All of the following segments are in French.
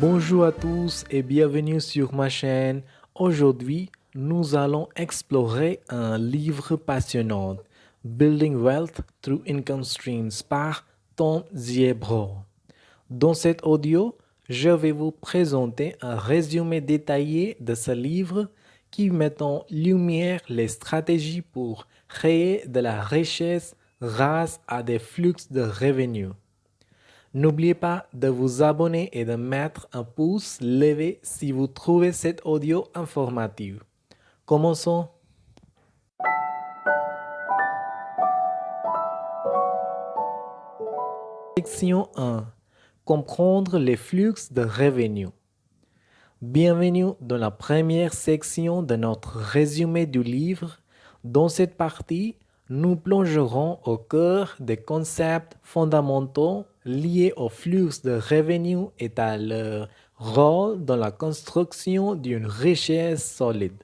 Bonjour à tous et bienvenue sur ma chaîne. Aujourd'hui, nous allons explorer un livre passionnant, Building Wealth Through Income Streams par Tom Ziebro. Dans cet audio, je vais vous présenter un résumé détaillé de ce livre qui met en lumière les stratégies pour créer de la richesse grâce à des flux de revenus. N'oubliez pas de vous abonner et de mettre un pouce levé si vous trouvez cet audio informatif. Commençons. Section 1. Comprendre les flux de revenus. Bienvenue dans la première section de notre résumé du livre. Dans cette partie, nous plongerons au cœur des concepts fondamentaux liés aux flux de revenus et à leur rôle dans la construction d'une richesse solide.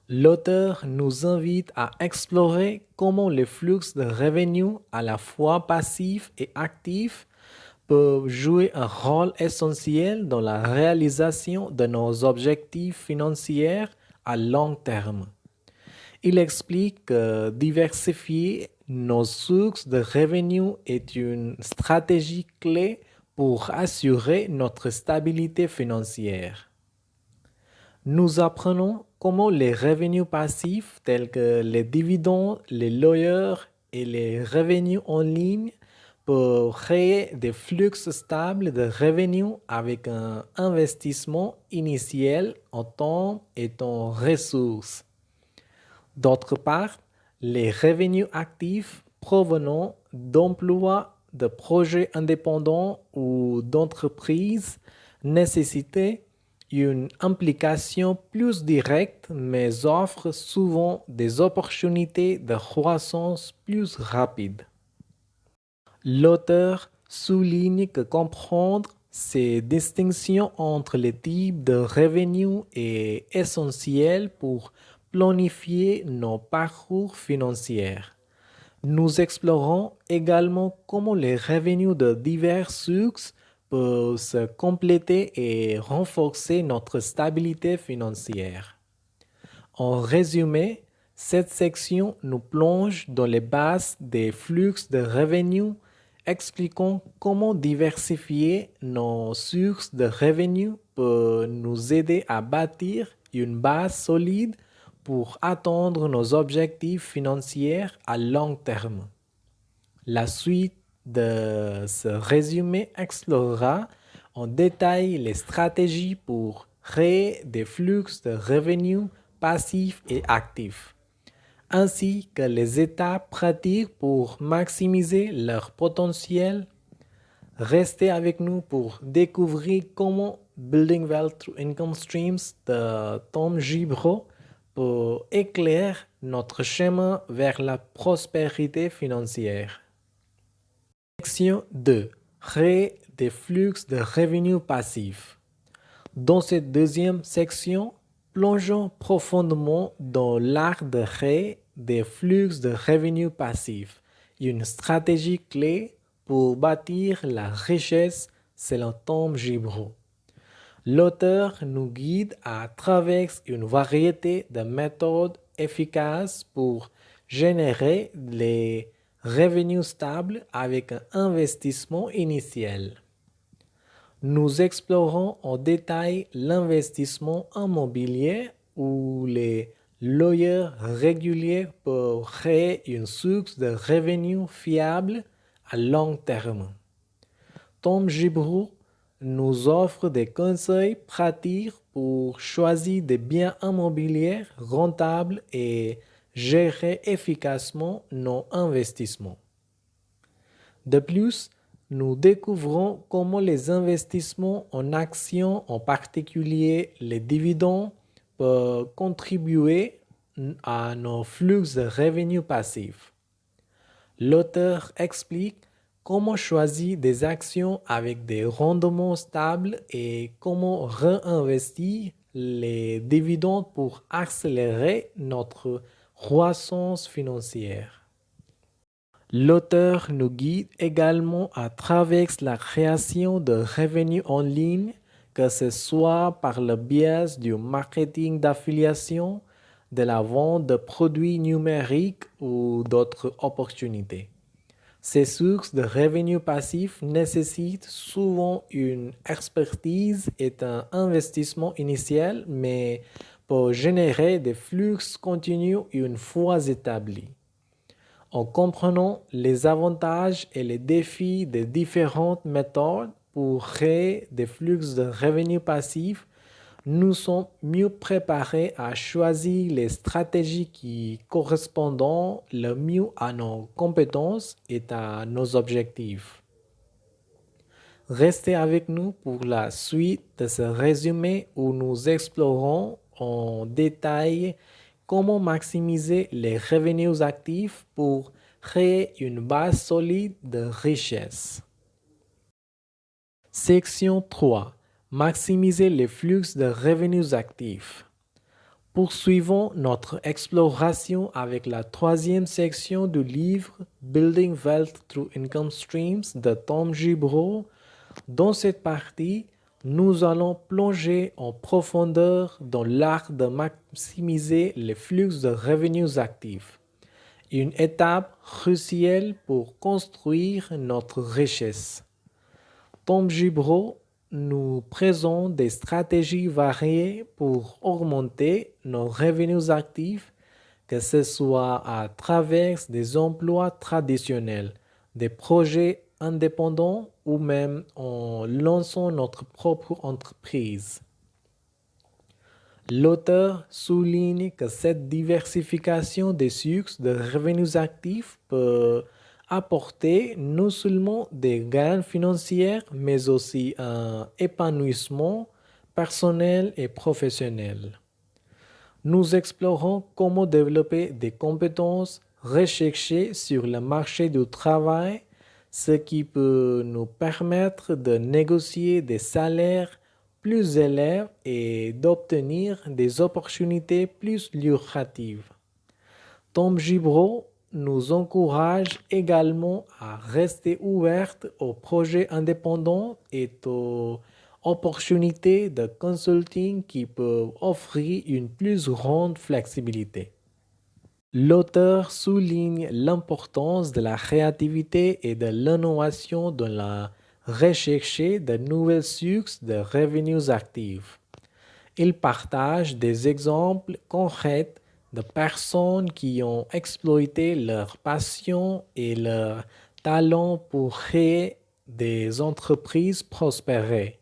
L'auteur nous invite à explorer comment les flux de revenus, à la fois passifs et actifs, peuvent jouer un rôle essentiel dans la réalisation de nos objectifs financiers à long terme. Il explique que diversifier nos sources de revenus est une stratégie clé pour assurer notre stabilité financière. Nous apprenons comment les revenus passifs tels que les dividendes, les loyers et les revenus en ligne peuvent créer des flux stables de revenus avec un investissement initial en temps et en ressources. D'autre part, les revenus actifs provenant d'emplois, de projets indépendants ou d'entreprises nécessitent une implication plus directe mais offrent souvent des opportunités de croissance plus rapides. L'auteur souligne que comprendre ces distinctions entre les types de revenus est essentiel pour planifier nos parcours financiers. Nous explorons également comment les revenus de divers sources peuvent se compléter et renforcer notre stabilité financière. En résumé, cette section nous plonge dans les bases des flux de revenus, expliquant comment diversifier nos sources de revenus peut nous aider à bâtir une base solide pour atteindre nos objectifs financiers à long terme. La suite de ce résumé explorera en détail les stratégies pour créer des flux de revenus passifs et actifs, ainsi que les étapes pratiques pour maximiser leur potentiel. Restez avec nous pour découvrir comment Building Wealth Through Income Streams de Tom Gibro peut éclairer notre chemin vers la prospérité financière. Section 2. Créer des flux de revenus passifs. Dans cette deuxième section, plongeons profondément dans l'art de créer des flux de revenus passifs, une stratégie clé pour bâtir la richesse selon Tom Gibro. L'auteur nous guide à travers une variété de méthodes efficaces pour générer les revenus stables avec un investissement initial. Nous explorons en détail l'investissement immobilier où les loyers réguliers peuvent créer une source de revenus fiable à long terme. Tom Gibro nous offre des conseils pratiques pour choisir des biens immobiliers rentables et gérer efficacement nos investissements. De plus, nous découvrons comment les investissements en actions, en particulier les dividendes, peuvent contribuer à nos flux de revenus passifs. L'auteur explique comment choisir des actions avec des rendements stables et comment réinvestir les dividendes pour accélérer notre croissance financière. L'auteur nous guide également à travers la création de revenus en ligne, que ce soit par le biais du marketing d'affiliation, de la vente de produits numériques ou d'autres opportunités. Ces sources de revenus passifs nécessitent souvent une expertise et un investissement initial, mais peuvent générer des flux continus une fois établis. En comprenant les avantages et les défis des différentes méthodes pour créer des flux de revenus passifs, nous sommes mieux préparés à choisir les stratégies qui correspondent le mieux à nos compétences et à nos objectifs. Restez avec nous pour la suite de ce résumé où nous explorons en détail comment maximiser les revenus actifs pour créer une base solide de richesse. Section 3. Maximiser les flux de revenus actifs. Poursuivons notre exploration avec la troisième section du livre Building Wealth Through Income Streams de Tom Gibro. Dans cette partie, nous allons plonger en profondeur dans l'art de maximiser les flux de revenus actifs, une étape cruciale pour construire notre richesse. Tom Gibro nous présente des stratégies variées pour augmenter nos revenus actifs, que ce soit à travers des emplois traditionnels, des projets indépendants ou même en lançant notre propre entreprise. L'auteur souligne que cette diversification des sources de revenus actifs peut apporter non seulement des gains financiers, mais aussi un épanouissement personnel et professionnel. Nous explorons comment développer des compétences recherchées sur le marché du travail, ce qui peut nous permettre de négocier des salaires plus élevés et d'obtenir des opportunités plus lucratives. Tom Gibro nous encourage également à rester ouverte aux projets indépendants et aux opportunités de consulting qui peuvent offrir une plus grande flexibilité. L'auteur souligne l'importance de la créativité et de l'innovation dans la recherche de nouvelles sources de revenus actifs. Il partage des exemples concrets de personnes qui ont exploité leur passion et leur talent pour créer des entreprises prospérées.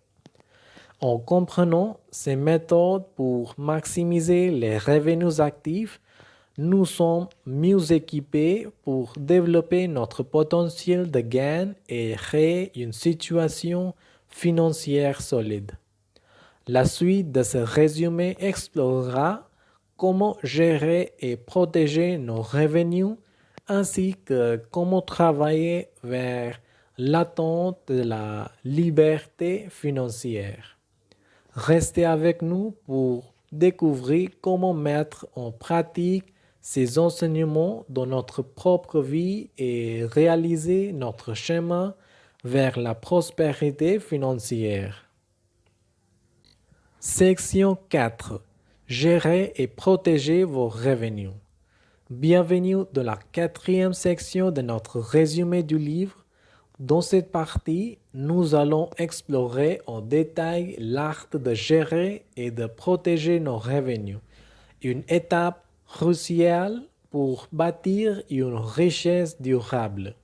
En comprenant ces méthodes pour maximiser les revenus actifs, nous sommes mieux équipés pour développer notre potentiel de gain et créer une situation financière solide. La suite de ce résumé explorera comment gérer et protéger nos revenus ainsi que comment travailler vers l'atteinte de la liberté financière. Restez avec nous pour découvrir comment mettre en pratique ces enseignements dans notre propre vie et réaliser notre chemin vers la prospérité financière. Section 4. Gérer et protéger vos revenus. Bienvenue dans la quatrième section de notre résumé du livre. Dans cette partie, nous allons explorer en détail l'art de gérer et de protéger nos revenus, une étape cruciale pour bâtir une richesse durable.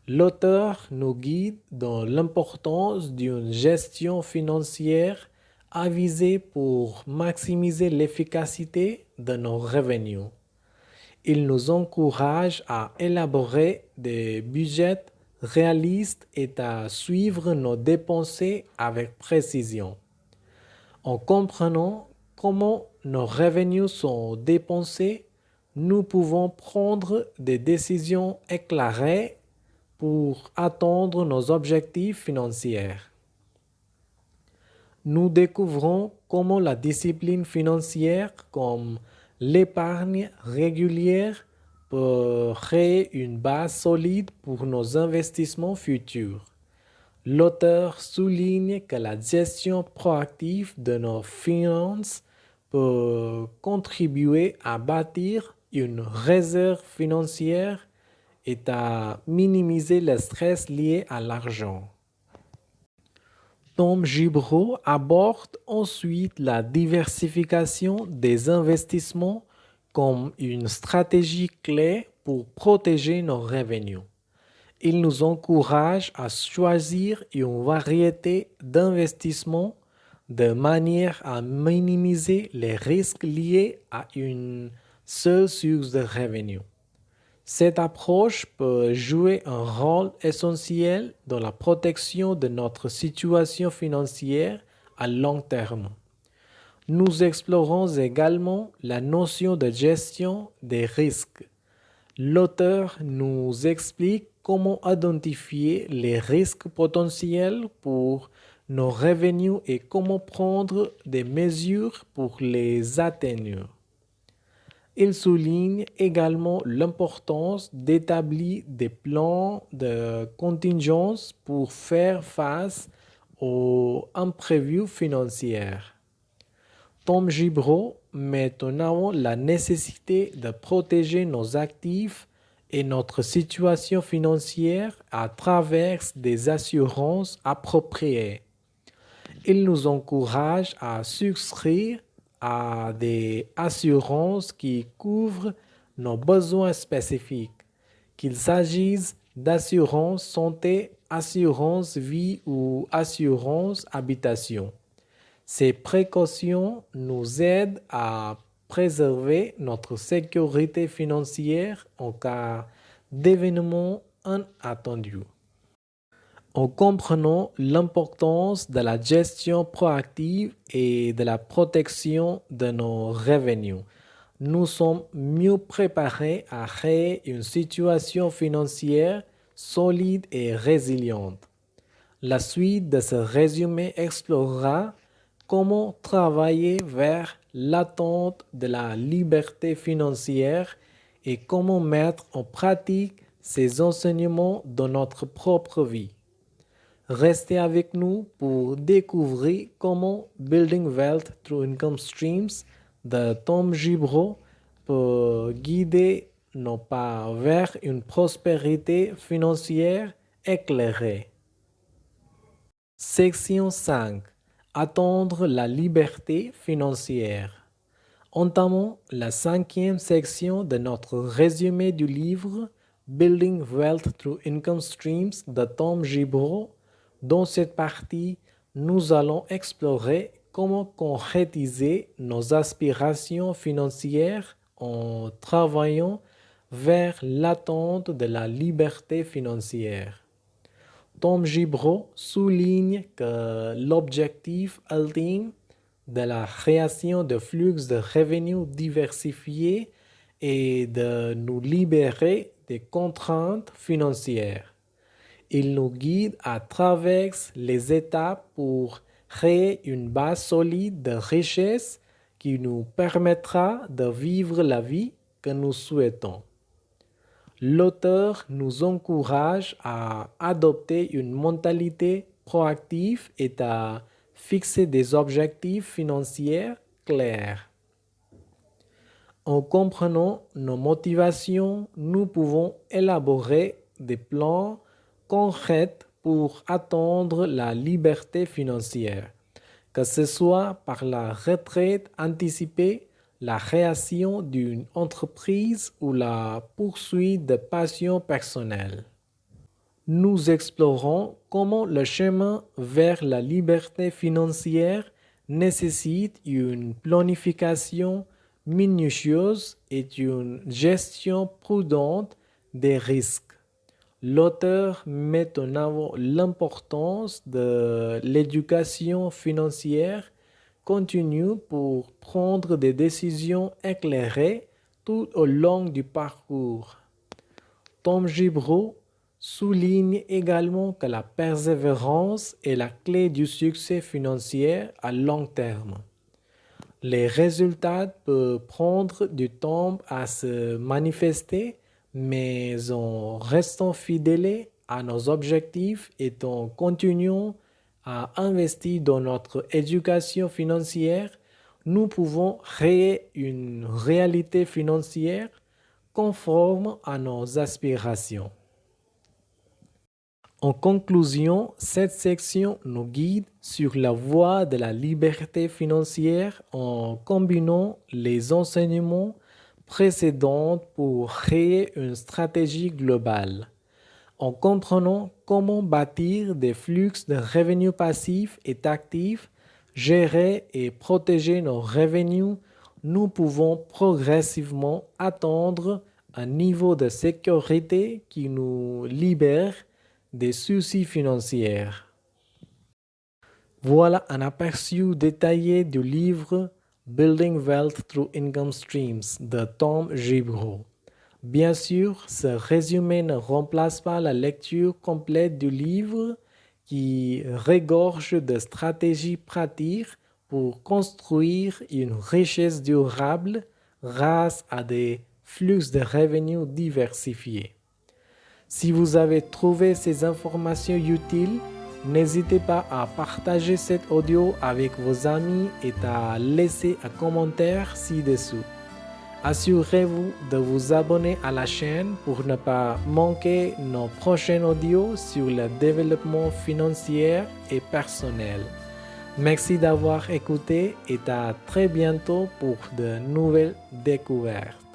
L'auteur nous guide dans l'importance d'une gestion financière avisée pour maximiser l'efficacité de nos revenus. Il nous encourage à élaborer des budgets réalistes et à suivre nos dépenses avec précision. En comprenant comment nos revenus sont dépensés, nous pouvons prendre des décisions éclairées pour atteindre nos objectifs financiers. Nous découvrons comment la discipline financière comme l'épargne régulière peut créer une base solide pour nos investissements futurs. L'auteur souligne que la gestion proactive de nos finances peut contribuer à bâtir une réserve financière et à minimiser le stress lié à l'argent. Tom Gibro aborde ensuite la diversification des investissements comme une stratégie clé pour protéger nos revenus. Il nous encourage à choisir une variété d'investissements de manière à minimiser les risques liés à une seule source de revenus. Cette approche peut jouer un rôle essentiel dans la protection de notre situation financière à long terme. Nous explorons également la notion de gestion des risques. L'auteur nous explique comment identifier les risques potentiels pour nos revenus et comment prendre des mesures pour les atténuer. Il souligne également l'importance d'établir des plans de contingence pour faire face aux imprévus financiers. Tom Gibro met en avant la nécessité de protéger nos actifs et notre situation financière à travers des assurances appropriées. Il nous encourage à souscrire à des assurances qui couvrent nos besoins spécifiques, qu'il s'agisse d'assurance santé, assurance vie ou assurance habitation. Ces précautions nous aident à préserver notre sécurité financière en cas d'événements inattendus. En comprenant l'importance de la gestion proactive et de la protection de nos revenus, nous sommes mieux préparés à créer une situation financière solide et résiliente. La suite de ce résumé explorera comment travailler vers l'atteinte de la liberté financière et comment mettre en pratique ces enseignements dans notre propre vie. Restez avec nous pour découvrir comment Building Wealth Through Income Streams de Tom Gibro peut guider nos pas vers une prospérité financière éclairée. Section 5. Attendre la liberté financière. Entamons la 5e section de notre résumé du livre Building Wealth Through Income Streams de Tom Gibro. Dans cette partie, nous allons explorer comment concrétiser nos aspirations financières en travaillant vers l'atteinte de la liberté financière. Tom Gibro souligne que l'objectif ultime de la création de flux de revenus diversifiés est de nous libérer des contraintes financières. Il nous guide à travers les étapes pour créer une base solide de richesse qui nous permettra de vivre la vie que nous souhaitons. L'auteur nous encourage à adopter une mentalité proactive et à fixer des objectifs financiers clairs. En comprenant nos motivations, nous pouvons élaborer des plans concrets pour atteindre la liberté financière, que ce soit par la retraite anticipée, la création d'une entreprise ou la poursuite de passions personnelles. Nous explorons comment le chemin vers la liberté financière nécessite une planification minutieuse et une gestion prudente des risques. L'auteur met en avant l'importance de l'éducation financière continue pour prendre des décisions éclairées tout au long du parcours. Tom Gibro souligne également que la persévérance est la clé du succès financier à long terme. Les résultats peuvent prendre du temps à se manifester, mais en restant fidèles à nos objectifs et en continuant à investir dans notre éducation financière, nous pouvons créer une réalité financière conforme à nos aspirations. En conclusion, cette section nous guide sur la voie de la liberté financière en combinant les enseignements précédents pour créer une stratégie globale. En comprenant comment bâtir des flux de revenus passifs et actifs, gérer et protéger nos revenus, nous pouvons progressivement atteindre un niveau de sécurité qui nous libère des soucis financiers. Voilà un aperçu détaillé du livre Building Wealth Through Income Streams de Tom Gibro. Bien sûr, ce résumé ne remplace pas la lecture complète du livre qui regorge de stratégies pratiques pour construire une richesse durable grâce à des flux de revenus diversifiés. Si vous avez trouvé ces informations utiles, n'hésitez pas à partager cet audio avec vos amis et à laisser un commentaire ci-dessous. Assurez-vous de vous abonner à la chaîne pour ne pas manquer nos prochains audios sur le développement financier et personnel. Merci d'avoir écouté et à très bientôt pour de nouvelles découvertes.